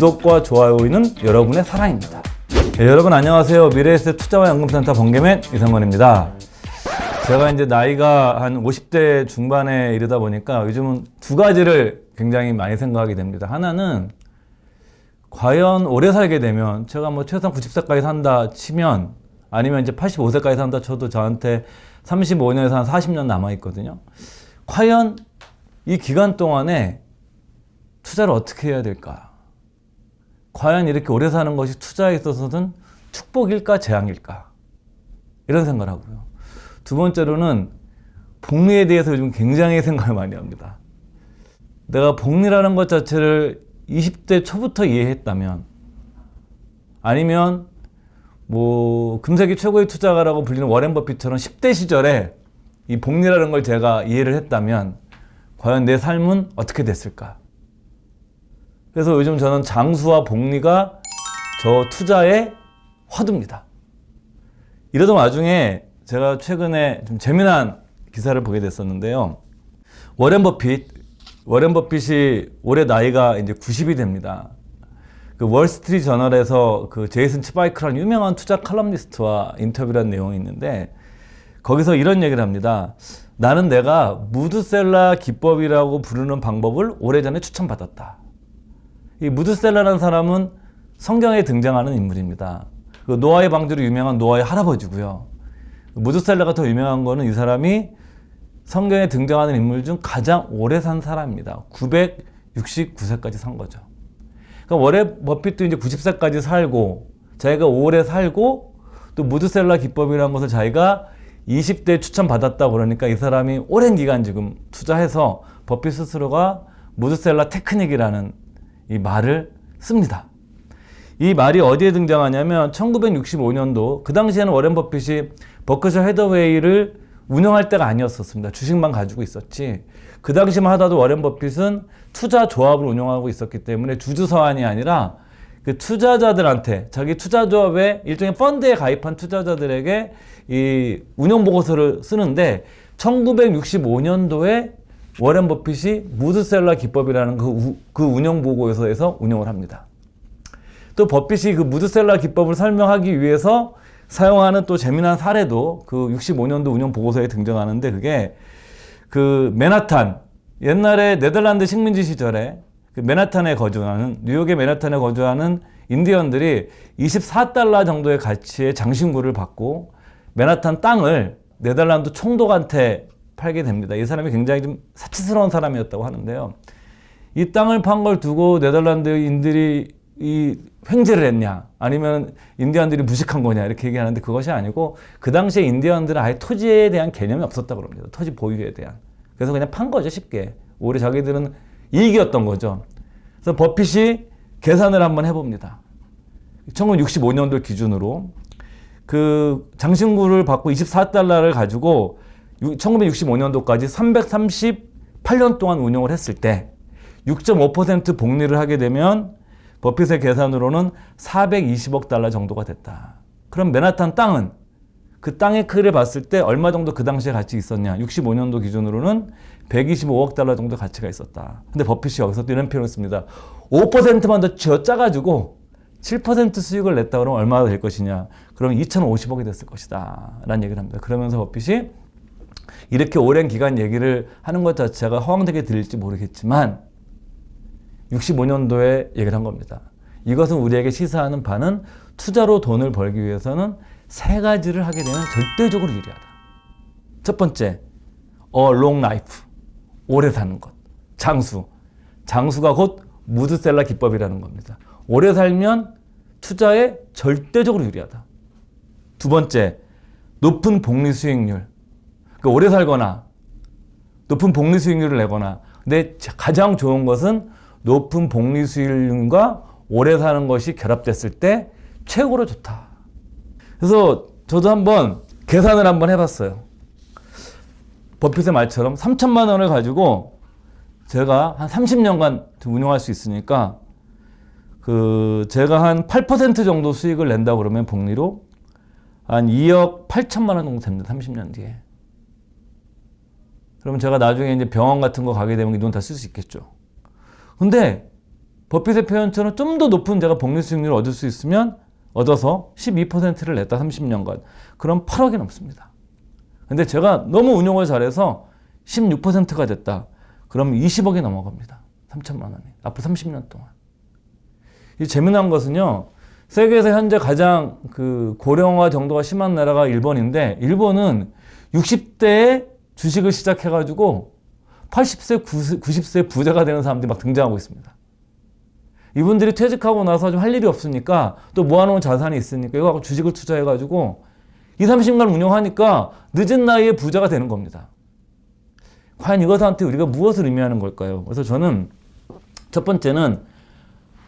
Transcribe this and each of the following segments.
구독과 좋아요는 여러분의 사랑입니다. 네, 여러분 안녕하세요. 미래에셋 투자와 연금센터 번개맨 이성건입니다. 제가 이제 나이가 한 50대 중반에 이르다 보니까 요즘은 두 가지를 굉장히 많이 생각하게 됩니다. 하나는 과연 오래 살게 되면 제가 뭐 최소한 90세까지 산다 치면, 아니면 이제 85세까지 산다 쳐도 저한테 35년에서 한 40년 남아있거든요. 과연 이 기간 동안에 투자를 어떻게 해야 될까? 과연 이렇게 오래 사는 것이 투자에 있어서는 축복일까 재앙일까? 이런 생각을 하고요. 두 번째로는 복리에 대해서 요즘 굉장히 생각을 많이 합니다. 내가 복리라는 것 자체를 20대 초부터 이해했다면, 아니면 뭐 금세기 최고의 투자가라고 불리는 워렌 버핏처럼 10대 시절에 이 복리라는 걸 제가 이해를 했다면 과연 내 삶은 어떻게 됐을까? 그래서 요즘 저는 장수와 복리가 저 투자의 화두입니다. 이러던 와중에 제가 최근에 좀 재미난 기사를 보게 됐었는데요. 워렌 버핏이 올해 나이가 이제 90이 됩니다. 그 월스트리트 저널에서 그 제이슨 치바이크라는 유명한 투자 칼럼니스트와 인터뷰한 내용이 있는데, 거기서 이런 얘기를 합니다. 나는 내가 무드셀러 기법이라고 부르는 방법을 오래전에 추천받았다. 이 무드셀러라는 사람은 성경에 등장하는 인물입니다. 그 노아의 방주로 유명한 노아의 할아버지고요. 무드셀러가 더 유명한 거는 이 사람이 성경에 등장하는 인물 중 가장 오래 산 사람입니다. 969세까지 산 거죠. 그러니까 워렌 버핏도 이제 90세까지 살고, 자기가 오래 살고, 또 무드셀러 기법이라는 것을 자기가 20대에 추천받았다 그러니까 이 사람이 오랜 기간 지금 투자해서 버핏 스스로가 무드셀러 테크닉이라는 이 말을 씁니다. 이 말이 어디에 등장하냐면 1965년도, 그 당시에는 워렌 버핏이 버크셔 해더웨이를 운영할 때가 아니었었습니다. 주식만 가지고 있었지. 그 당시만 하더라도 워렌 버핏은 투자 조합을 운영하고 있었기 때문에 주주 서한이 아니라 그 투자자들한테, 자기 투자 조합의 일종의 펀드에 가입한 투자자들에게 이 운영 보고서를 쓰는데, 1965년도에 워렌 버핏이 무드셀러 기법이라는 그 운영 보고서에서 운영을 합니다. 또 버핏이 그 무드셀러 기법을 설명하기 위해서 사용하는 또 재미난 사례도 그 65년도 운영 보고서에 등장하는데, 그게 그 맨하탄, 옛날에 네덜란드 식민지 시절에 그 맨하탄에 거주하는, 뉴욕의 맨하탄에 거주하는 인디언들이 24달러 정도의 가치의 장신구를 받고 맨하탄 땅을 네덜란드 총독한테 팔게 됩니다. 이 사람이 굉장히 좀 사치스러운 사람이었다고 하는데요. 이 땅을 판 걸 두고 네덜란드인들이 이 횡재를 했냐, 아니면 인디언들이 무식한 거냐, 이렇게 얘기하는데 그것이 아니고, 그 당시에 인디언들은 아예 토지에 대한 개념이 없었다고 합니다. 토지 보유에 대한. 그래서 그냥 판 거죠, 쉽게. 오히려 자기들은 이익이었던 거죠. 그래서 버핏이 계산을 한번 해봅니다. 1965년도 기준으로 그 장신구를 받고 24달러를 가지고 1965년도까지 338년 동안 운영을 했을 때 6.5% 복리를 하게 되면 버핏의 계산으로는 420억 달러 정도가 됐다. 그럼 맨하탄 땅은, 그 땅의 크기를 봤을 때 얼마 정도 그 당시에 가치 있었냐? 65년도 기준으로는 125억 달러 정도 가치가 있었다. 근데 버핏이 여기서 또 이런 표현을 씁니다. 5%만 더 쥐어짜가지고 7% 수익을 냈다 그러면 얼마나 될 것이냐? 그러면 2,050억이 됐을 것이다. 라는 얘기를 합니다. 그러면서 버핏이 이렇게 오랜 기간 얘기를 하는 것 자체가 허황되게 들릴지 모르겠지만 65년도에 얘기를 한 겁니다. 이것은 우리에게 시사하는 바는 투자로 돈을 벌기 위해서는 세 가지를 하게 되면 절대적으로 유리하다. 첫 번째, a long life, 오래 사는 것. 장수가 곧 무드셀러 기법이라는 겁니다. 오래 살면 투자에 절대적으로 유리하다. 두 번째, 높은 복리 수익률. 그러니까 오래 살거나 높은 복리 수익률을 내거나, 근데 가장 좋은 것은 높은 복리 수익률과 오래 사는 것이 결합됐을 때 최고로 좋다. 그래서 저도 한번 계산을 한번 해봤어요. 버핏의 말처럼 3천만 원을 가지고 제가 한 30년간 운용할 수 있으니까, 제가 한 8% 정도 수익을 낸다 그러면 복리로 한 2억 8천만 원 정도 됩니다. 30년 뒤에. 그러면 제가 나중에 이제 병원 같은 거 가게 되면 이 돈 다 쓸 수 있겠죠. 근데 버핏의 표현처럼 좀 더 높은 제가 복리 수익률을 얻을 수 있으면 얻어서 12%를 냈다 30년간. 그럼 8억이 넘습니다. 근데 제가 너무 운용을 잘해서 16%가 됐다. 그럼 20억이 넘어갑니다. 3천만 원이. 앞으로 30년 동안. 이 재미난 것은요. 세계에서 현재 가장 그 고령화 정도가 심한 나라가 일본인데 일본은 60대에 주식을 시작해가지고 80세, 90세 부자가 되는 사람들이 막 등장하고 있습니다. 이분들이 퇴직하고 나서 좀 할 일이 없으니까 또 모아놓은 자산이 있으니까 이거 갖고 주식을 투자해가지고 20, 30년 운용하니까 늦은 나이에 부자가 되는 겁니다. 과연 이것한테 우리가 무엇을 의미하는 걸까요? 그래서 저는 첫 번째는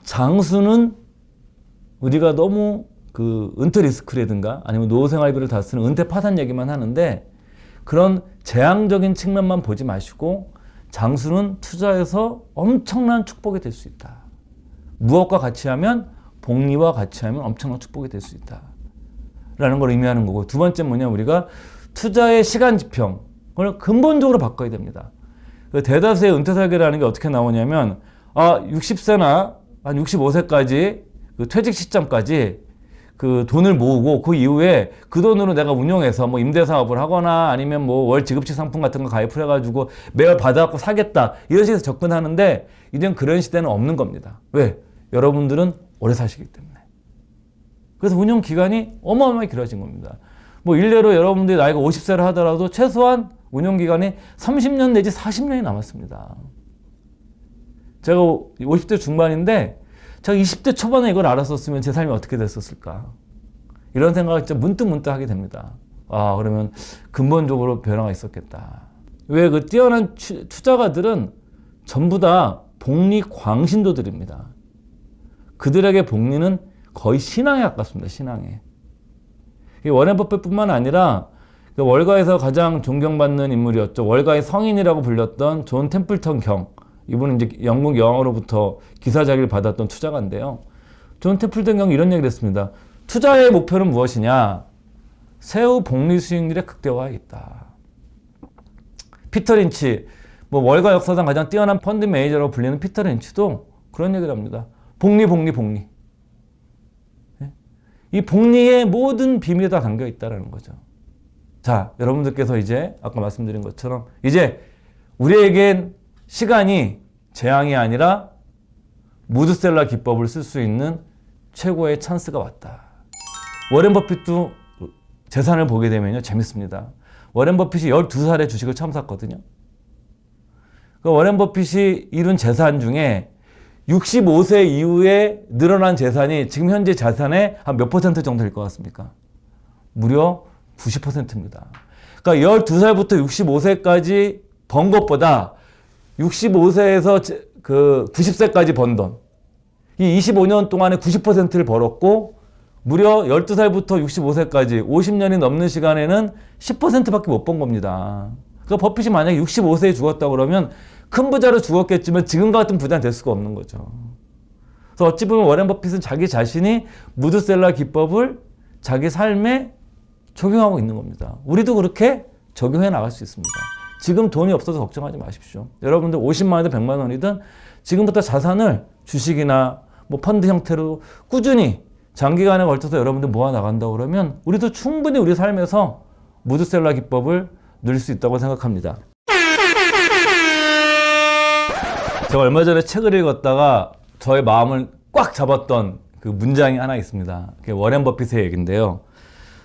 장수는 우리가 너무 그 은퇴 리스크라든가 아니면 노후생활비를 다 쓰는 은퇴 파산 얘기만 하는데 그런 재앙적인 측면만 보지 마시고 장수는 투자에서 엄청난 축복이 될 수 있다. 무엇과 같이 하면 복리와 같이 하면 엄청난 축복이 될 수 있다. 라는 걸 의미하는 거고 두 번째 뭐냐 우리가 투자의 시간 지평을 근본적으로 바꿔야 됩니다. 그 대다수의 은퇴 설계라는 게 어떻게 나오냐면 60세나 한 65세까지 그 퇴직 시점까지 그 돈을 모으고 그 이후에 그 돈으로 내가 운용해서 뭐 임대사업을 하거나 아니면 뭐 월 지급식 상품 같은 거 가입을 해가지고 매월 받아갖고 사겠다 이런 식으로 접근하는데 이젠 그런 시대는 없는 겁니다. 왜? 여러분들은 오래 사시기 때문에. 그래서 운용 기간이 어마어마하게 길어진 겁니다. 뭐 일례로 여러분들이 나이가 50세를 하더라도 최소한 운용 기간이 30년 내지 40년이 남았습니다. 제가 50대 중반인데 제가 20대 초반에 이걸 알았었으면 제 삶이 어떻게 됐었을까? 이런 생각을 진짜 문득 하게 됩니다. 그러면 근본적으로 변화가 있었겠다. 왜 그 뛰어난 투자가들은 전부 다 복리 광신도들입니다. 그들에게 복리는 거의 신앙에 가깝습니다. 신앙에. 워렌 버핏뿐만 아니라 월가에서 가장 존경받는 인물이었죠. 월가의 성인이라고 불렸던 존 템플턴 경. 이분은 이제 영국 여왕으로부터 기사자기를 받았던 투자가인데요. 존 템플턴 경이 이런 얘기를 했습니다. 투자의 목표는 무엇이냐? 세후 복리 수익률의 극대화에 있다. 피터 린치, 뭐 월가 역사상 가장 뛰어난 펀드 매니저라고 불리는 피터 린치도 그런 얘기를 합니다. 복리. 이 복리의 모든 비밀이 다 담겨 있다는 거죠. 자, 여러분들께서 이제 아까 말씀드린 것처럼 이제 우리에겐 시간이 재앙이 아니라 무드셀러 기법을 쓸 수 있는 최고의 찬스가 왔다. 워렌 버핏도 재산을 보게 되면요 재밌습니다. 워렌 버핏이 12살에 주식을 처음 샀거든요. 그 워렌 버핏이 이룬 재산 중에 65세 이후에 늘어난 재산이 지금 현재 자산의 한 몇 퍼센트 정도일 것 같습니까? 무려 90%입니다. 그러니까 12살부터 65세까지 번 것보다 65세에서 그 90세까지 번 돈, 이 25년 동안에 90%를 벌었고 무려 12살부터 65세까지 50년이 넘는 시간에는 10%밖에 못 번 겁니다. 그러니까 버핏이 만약에 65세에 죽었다 그러면 큰 부자로 죽었겠지만 지금 같은 부자는 될 수가 없는 거죠. 그래서 어찌 보면 워렌 버핏은 자기 자신이 무드셀러 기법을 자기 삶에 적용하고 있는 겁니다. 우리도 그렇게 적용해 나갈 수 있습니다. 지금 돈이 없어서 걱정하지 마십시오. 여러분들 50만 원이든 100만 원이든 지금부터 자산을 주식이나 뭐 펀드 형태로 꾸준히 장기간에 걸쳐서 여러분들 모아 나간다고 그러면 우리도 충분히 우리 삶에서 무드셀러 기법을 누릴 수 있다고 생각합니다. 제가 얼마 전에 책을 읽었다가 저의 마음을 꽉 잡았던 그 문장이 하나 있습니다. 그게 워렌 버핏의 얘기인데요.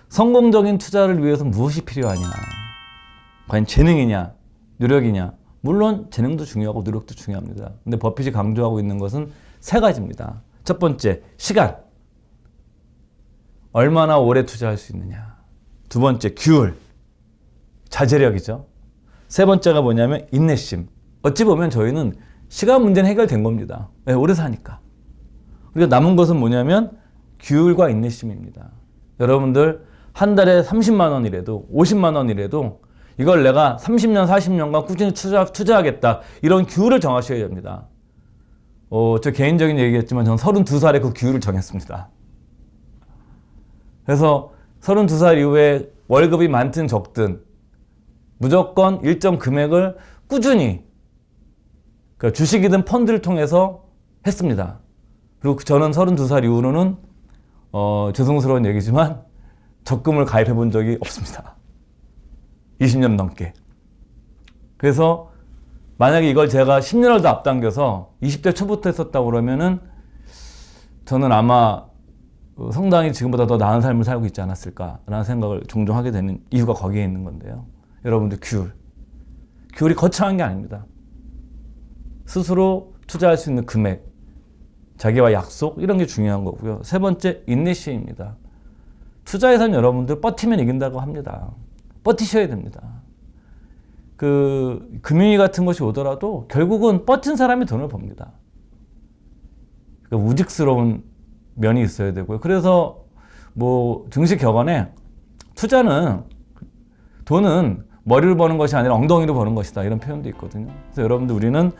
성공적인 투자를 위해서 무엇이 필요하냐? 과연 재능이냐? 노력이냐? 물론 재능도 중요하고 노력도 중요합니다. 근데 버핏이 강조하고 있는 것은 세 가지입니다. 첫 번째, 시간. 얼마나 오래 투자할 수 있느냐. 두 번째, 규율. 자제력이죠. 세 번째가 뭐냐면 인내심. 어찌 보면 저희는 시간 문제는 해결된 겁니다. 네, 오래 사니까. 그리고 남은 것은 뭐냐면 규율과 인내심입니다. 여러분들 한 달에 30만 원이라도 50만 원이라도 이걸 내가 30년, 40년간 꾸준히 투자하겠다. 이런 규율을 정하셔야 됩니다. 저 개인적인 얘기겠지만 저는 32살에 그 규율을 정했습니다. 그래서 32살 이후에 월급이 많든 적든 무조건 일정 금액을 꾸준히 그러니까 주식이든 펀드를 통해서 했습니다. 그리고 저는 32살 이후로는 죄송스러운 얘기지만 적금을 가입해 본 적이 없습니다. 20년 넘게. 그래서 만약에 이걸 제가 10년을 더 앞당겨서 20대 초부터 했었다고 그러면은 저는 아마 상당히 지금보다 더 나은 삶을 살고 있지 않았을까라는 생각을 종종 하게 되는 이유가 거기에 있는 건데요. 여러분들 규율이 거창한 게 아닙니다. 스스로 투자할 수 있는 금액, 자기와 약속 이런 게 중요한 거고요. 세 번째, 인내심입니다. 투자에서는 여러분들 버티면 이긴다고 합니다. 버티셔야 됩니다. 금융위 같은 것이 오더라도 결국은 버틴 사람이 돈을 법니다. 그러니까 우직스러운 면이 있어야 되고요. 그래서 증시 격언에 돈은 머리를 버는 것이 아니라 엉덩이로 버는 것이다 이런 표현도 있거든요. 그래서 여러분들 우리는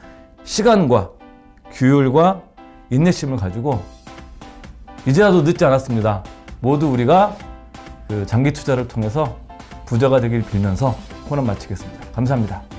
시간과 규율과 인내심을 가지고 이제라도 늦지 않았습니다. 모두 우리가 장기 투자를 통해서 부자가 되길 빌면서 코너 마치겠습니다. 감사합니다.